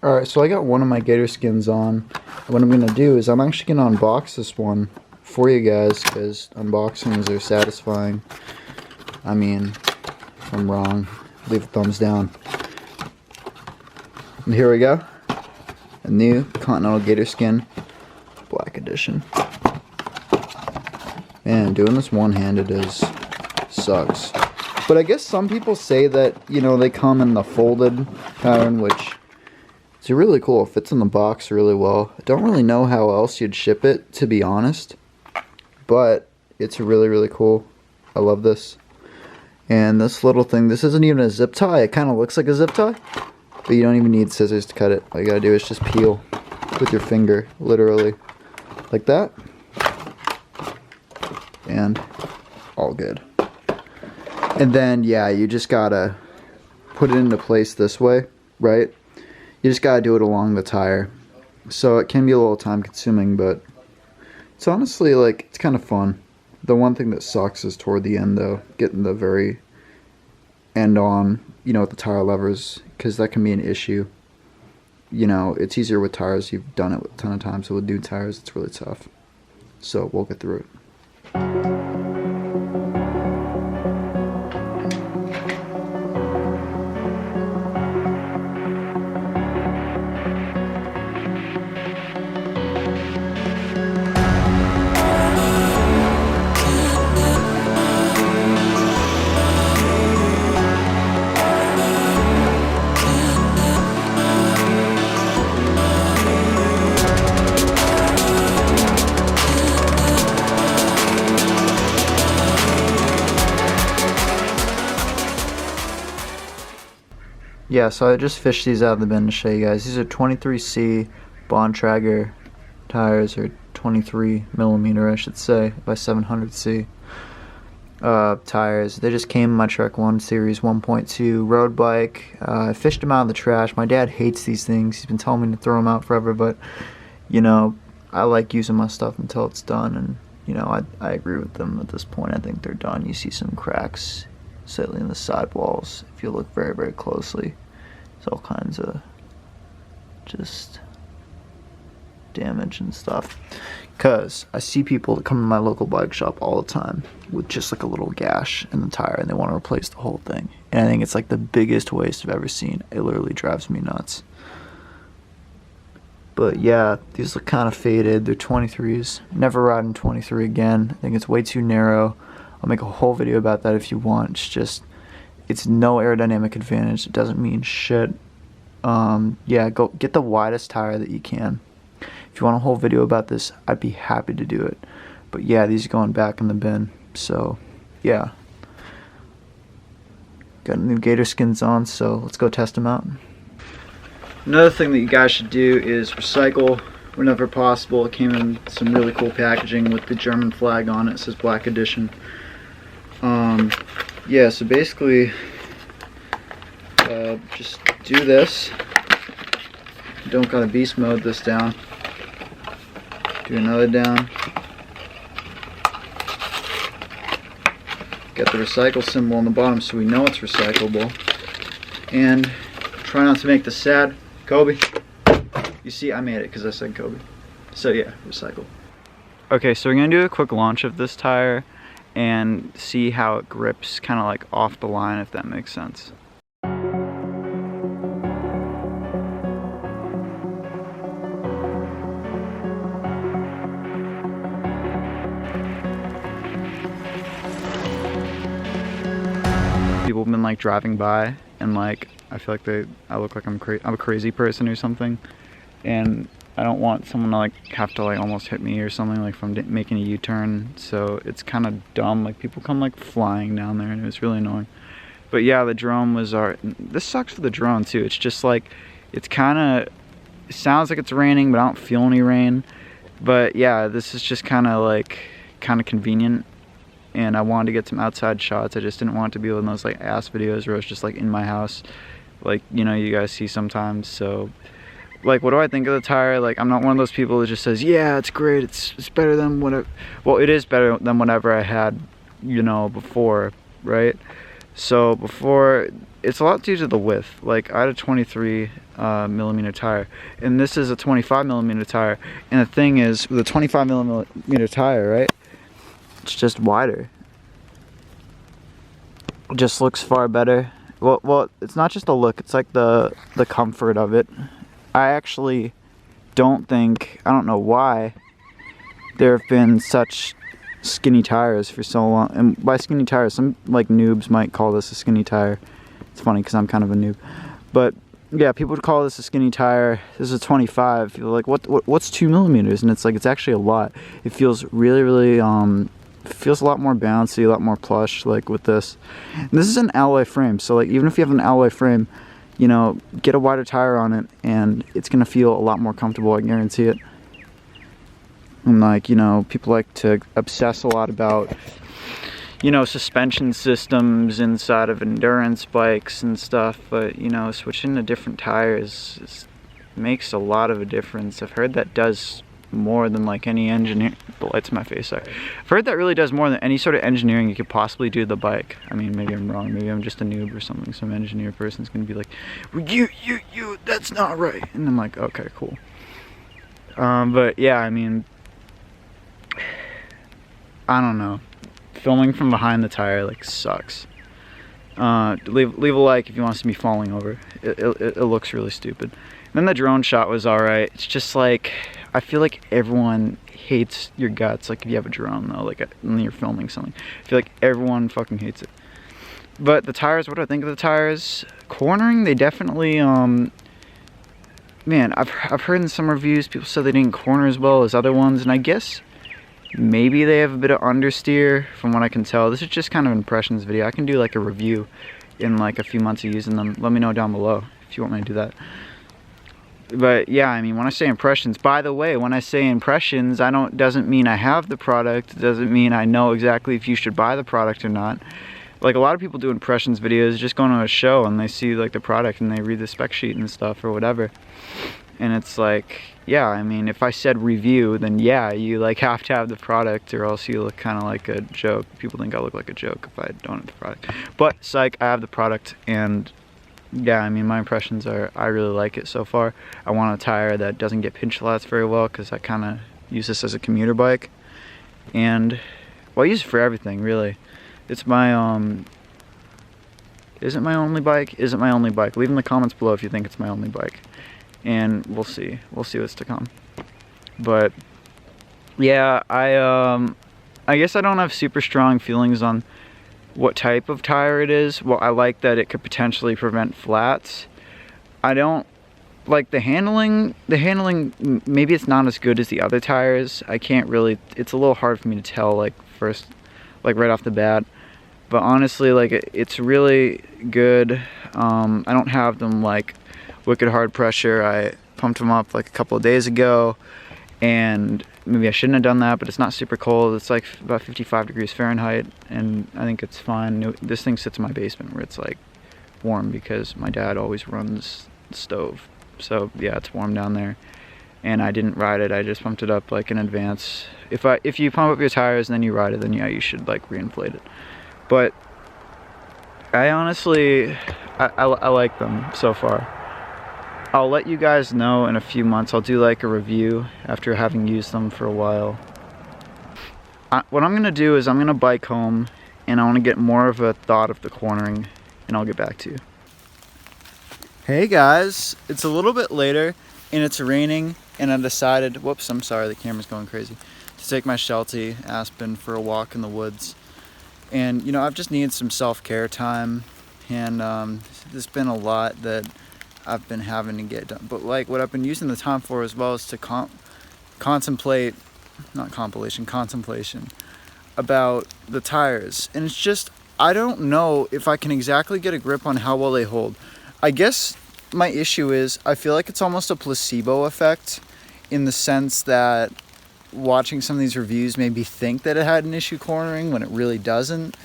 Alright, so I got one of my gator skins on. What I'm going to do is I'm actually going to unbox this one for you guys, because unboxings are satisfying. I mean, if I'm wrong, leave a thumbs down. And here we go. A new Continental Gatorskin Black Edition. Man, doing this one-handed sucks. But I guess some people say that, you know, they come in the folded pattern, which is really cool. It fits in the box really well. I don't really know how else you'd ship it, to be honest. But it's really, really cool. I love this. And this little thing, this isn't even a zip tie. It kind of looks like a zip tie. But you don't even need scissors to cut it. All you gotta do is just peel with your finger, literally. Like that. And all good. And then, yeah, you just gotta put it into place this way, right? You just gotta do it along the tire. So it can be a little time consuming, but it's honestly, like, it's kind of fun. The one thing that sucks is toward the end, though, getting the very end on, you know, with the tire levers, because that can be an issue. You know, it's easier with tires. You've done it a ton of times, so with new tires, it's really tough. So we'll get through it. Yeah, so I just fished these out of the bin to show you guys. These are 23C Bontrager tires, or 23 millimeter, I should say, by 700C tires. They just came in my Trek 1 Series 1.2 road bike. I fished them out of the trash. My dad hates these things. He's been telling me to throw them out forever, but, you know, I like using my stuff until it's done, and, you know, I agree with them at this point. I think they're done. You see some cracks slightly in the sidewalls if you look very, very closely. There's all kinds of just damage and stuff, because I see people that come to my local bike shop all the time with just like a little gash in the tire, and they want to replace the whole thing, and I think it's like the biggest waste I've ever seen. It literally drives me nuts. But yeah, these look kind of faded. They're 23s. Never riding 23 again. I think it's way too narrow. I'll make a whole video about that if you want. It's just, it's no aerodynamic advantage. It doesn't mean shit. Yeah, go get the widest tire that you can. If you want a whole video about this, I'd be happy to do it. But yeah, these are going back in the bin. So yeah, got new gator skins on, so let's go test them out. Another thing that you guys should do is recycle whenever possible. It came in some really cool packaging with the German flag on it. It says Black Edition. Yeah, so basically, just do this. Don't gotta beast mode this down. Do another down. Get the recycle symbol on the bottom so we know it's recyclable. And try not to make the sad Kobe. You see, I made it because I said Kobe. So yeah, recycle. Okay, so we're gonna do a quick launch of this tire and see how it grips kind of like off the line, if that makes sense. People have been like driving by, and like I feel like I look like I'm a crazy person or something, and I don't want someone to like have to like almost hit me or something, like from making a U-turn. So it's kind of dumb. Like people come like flying down there, and it was really annoying. But yeah, the drone was this sucks for the drone too. It's just like, it's kind of, it sounds like it's raining, but I don't feel any rain. But yeah, this is just kind of convenient. And I wanted to get some outside shots. I just didn't want it to be one of those like ass videos where it's just like in my house, like, you know, you guys see sometimes. So like, what do I think of the tire? Like, I'm not one of those people that just says, yeah, it's great, it's better than whatever. Well, it is better than whatever I had, you know, before, right? So before, it's a lot due to the width. Like I had a 23 millimeter tire, and this is a 25 millimeter tire. And the thing is, with a 25 millimeter tire, right? It's just wider. It just looks far better. Well, it's not just the look. It's like the comfort of it. I actually don't think, I don't know why there have been such skinny tires for so long. And by skinny tires, some like noobs might call this a skinny tire. It's funny because I'm kind of a noob, but yeah, people would call this a skinny tire. This is a 25. You're like, what's 2 millimeters? And it's like, it's actually a lot. It feels really feels a lot more bouncy, a lot more plush, like with this. And this is an alloy frame, so like even if you have an alloy frame, you know, get a wider tire on it and it's gonna feel a lot more comfortable, I guarantee it. And like, you know, people like to obsess a lot about, you know, suspension systems inside of endurance bikes and stuff, but you know, switching to different tires makes a lot of a difference. I've heard that does more than like any engineer. The lights in my face, sorry. I've heard that really does more than any sort of engineering you could possibly do to the bike. I mean, maybe I'm wrong. Maybe I'm just a noob or something. Some engineer person's gonna be like, well, you, that's not right. And I'm like, okay, cool. But yeah, I mean, I don't know. Filming from behind the tire like sucks. Leave a like if you want to see me falling over. It looks really stupid. And then the drone shot was alright. It's just like, I feel like everyone hates your guts. Like if you have a drone though, like when you're filming something, I feel like everyone fucking hates it. But the tires, what do I think of the tires? Cornering, they definitely, man, I've heard in some reviews people said they didn't corner as well as other ones, and I guess maybe they have a bit of understeer from what I can tell. This is just kind of an impressions video. I can do like a review in like a few months of using them. Let me know down below if you want me to do that. But yeah, I mean, when I say impressions, by the way, when I say impressions, doesn't mean I have the product. It doesn't mean I know exactly if you should buy the product or not. Like a lot of people do impressions videos, just going to a show and they see like the product and they read the spec sheet and stuff or whatever. And it's like, yeah, I mean, if I said review, then yeah, you like have to have the product or else you look kind of like a joke. People think I look like a joke if I don't have the product. But psych, I have the product, and yeah, I mean, my impressions are, I really like it so far. I want a tire that doesn't get pinch flats very well because I kind of use this as a commuter bike. And, well, I use it for everything, really. It's my, is it my only bike? Is it my only bike? Leave in the comments below if you think it's my only bike. And we'll see what's to come. But yeah, I guess I don't have super strong feelings on what type of tire it is. Well, I like that it could potentially prevent flats. I don't like the handling. Maybe it's not as good as the other tires. I can't really, it's a little hard for me to tell like first, like right off the bat. But honestly, like it's really good. I don't have them like wicked hard pressure. I pumped them up like a couple of days ago, and maybe I shouldn't have done that, but it's not super cold. It's like about 55 degrees Fahrenheit, and I think it's fine. This thing sits in my basement where it's like warm because my dad always runs the stove. So yeah, it's warm down there. And I didn't ride it, I just pumped it up like in advance. If you pump up your tires and then you ride it, then yeah, you should like reinflate it. But I honestly, I like them so far. I'll let you guys know in a few months. I'll do like a review after having used them for a while. What I'm gonna do is I'm gonna bike home and I wanna get more of a thought of the cornering, and I'll get back to you. Hey guys, it's a little bit later and it's raining, and I decided, whoops, I'm sorry, the camera's going crazy, to take my Sheltie Aspen for a walk in the woods. And you know, I've just needed some self-care time, and there's been a lot that I've been having to get done. But like what I've been using the time for as well is to contemplation about the tires. And it's just, I don't know if I can exactly get a grip on how well they hold. I guess my issue is I feel like it's almost a placebo effect, in the sense that watching some of these reviews made me think that it had an issue cornering when it really doesn't.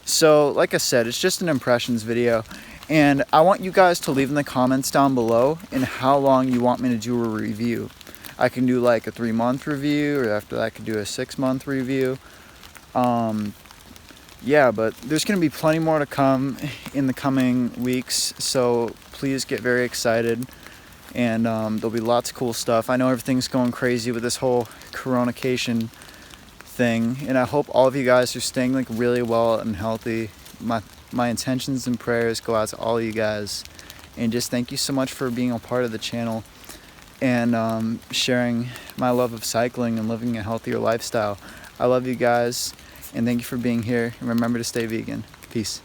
So like I said, it's just an impressions video, and I want you guys to leave in the comments down below in how long you want me to do a review. I can do like a 3-month review, or after that I could do a 6-month review. yeah, but there's going to be plenty more to come in the coming weeks, so please get very excited. And there'll be lots of cool stuff. I know everything's going crazy with this whole coronation thing, and I hope all of you guys are staying like really well and healthy. My intentions and prayers go out to all of you guys, and just thank you so much for being a part of the channel and sharing my love of cycling and living a healthier lifestyle. I love you guys, and thank you for being here, and remember to stay vegan. Peace.